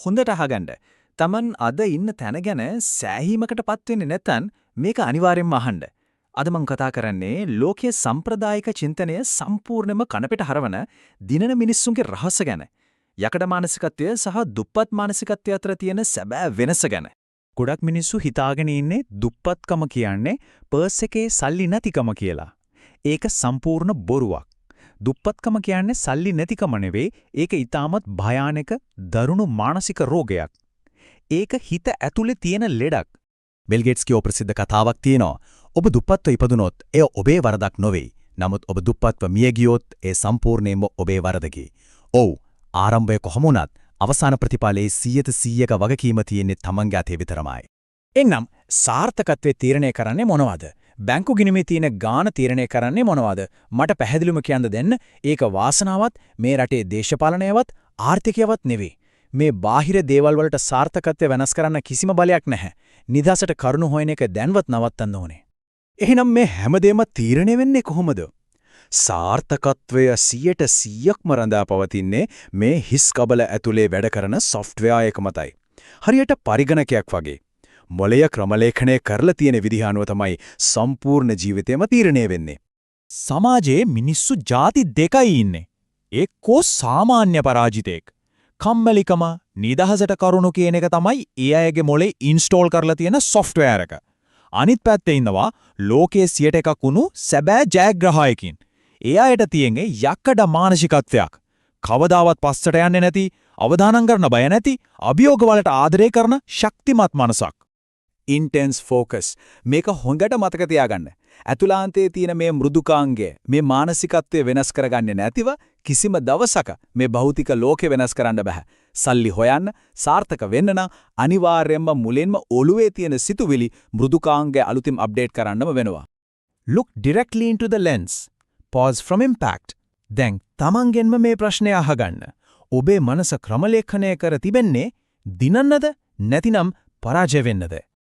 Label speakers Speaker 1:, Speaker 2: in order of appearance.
Speaker 1: හොඳට අහගන්න. Taman අද ඉන්න තැන ගැන සෑහීමකටපත් වෙන්නේ නැත්නම් මේක අනිවාර්යෙන්ම අහන්න. අද මම කතා කරන්නේ ලෝකයේ සම්ප්‍රදායික චින්තනය සම්පූර්ණයෙන්ම කනපිට හරවන දිනන මිනිස්සුන්ගේ රහස ගැන. යකඩ මානසිකත්වය සහ දුප්පත් මානසිකත්වය අතර තියෙන සැබෑ වෙනස ගැන.
Speaker 2: ගොඩක් මිනිස්සු හිතාගෙන ඉන්නේ දුප්පත්කම කියන්නේ පර්ස් එකේ සල්ලි නැතිකම කියලා. ඒක සම්පූර්ණ බොරුවක්. දුප්පත්කම කියන්නේ සල්ලි නැතිකම නෙවෙයි, ඒක ඊටමත් භයානක දරුණු මානසික රෝගයක්. ඒක හිත ඇතුලේ තියෙන ලෙඩක්.
Speaker 3: බිල් ගේට්ස් කියෝ ප්‍රසිද්ධ කතාවක් තියෙනවා. ඔබ දුප්පත්ව ඉපදුනොත් එය ඔබේ වරදක් නොවේ. නමුත් ඔබ දුප්පත්ව මිය ගියොත් ඒ සම්පූර්ණයෙන්ම ඔබේ වරදකි. ඔව්, ආරම්භය කොහොම වුණත් අවසාන ප්‍රතිඵලයේ 100% වගකීම තියෙන්නේ Tamange අතේ විතරමයි.
Speaker 2: එන්නම් සාර්ථකත්වයේ තීරණය කරන්නේ මොනවද? බැංකු ගිණුමේ තියෙන ගාණ තීරණය කරන්නේ මොනවද? මට පැහැදිලිවම කියන්න දෙන්න. ඒක වාසනාවත් මේ රටේ දේශපාලනයවත් ආර්ථිකයවත් නෙවෙයි. මේ බාහිර දේවල් වලට සාර්ථකත්වය වෙනස් කරන්න කිසිම බලයක් නැහැ. නිදහසට කරුණු හොයන එක දැන්වත් නවත්තන්න ඕනේ.
Speaker 3: එහෙනම් මේ හැමදේම තීරණය වෙන්නේ කොහොමද? සාර්ථකත්වය 100%ක්ම රඳා පවතින්නේ මේ හිස් කබල ඇතුලේ වැඩ කරන software එක මතයි. හරියට පරිගණකයක් වගේ. මොළය ක්‍රමලේඛනය කරලා තියෙන විදිහ අනුව තමයි සම්පූර්ණ ජීවිතේම තීරණය වෙන්නේ.
Speaker 2: සමාජයේ මිනිස්සු ಜಾති දෙකයි ඉන්නේ. එක්කෝ සාමාන්‍ය පරාජිතෙක්. කම්මැලිකම නිදහසට කරුණු කියන එක තමයි ඒ අයගේ මොලේ ඉන්ස්ටෝල් කරලා තියෙන software එක. අනිත් පැත්තේ ඉන්නවා ලෝකයේ 100%ක් වුණු සැබෑ ජයග්‍රහයකින්. ඒ අයට තියෙන්නේ යකඩ මානසිකත්වයක්. කවදාවත් පස්සට යන්නේ නැති, අවදානම් කරන බය නැති, අභියෝග වලට ආදරය කරන ශක්තිමත් මනසක්.
Speaker 3: intense focus මේක හොඟට මතක තියාගන්න. ඇතුළාන්තයේ තියෙන මේ මෘදුකාංගය, මේ මානසිකත්වය වෙනස් කරගන්නේ නැතිව කිසිම දවසක මේ භෞතික ලෝකෙ වෙනස් කරන්න බෑ. සල්ලි හොයන්න, සාර්ථක වෙන්න නම් අනිවාර්යයෙන්ම මුලින්ම ඔළුවේ තියෙන සිතුවිලි මෘදුකාංගය අලුතින් අප්ඩේට් කරන්නම වෙනවා.
Speaker 2: Look directly into the lens. Pause from impact. දැන් තමන්ගෙන්ම මේ ප්‍රශ්නය අහගන්න. ඔබේ මනස ක්‍රමලේඛනය කර තිබෙන්නේ දිනන්නද නැතිනම් පරාජය වෙන්නද?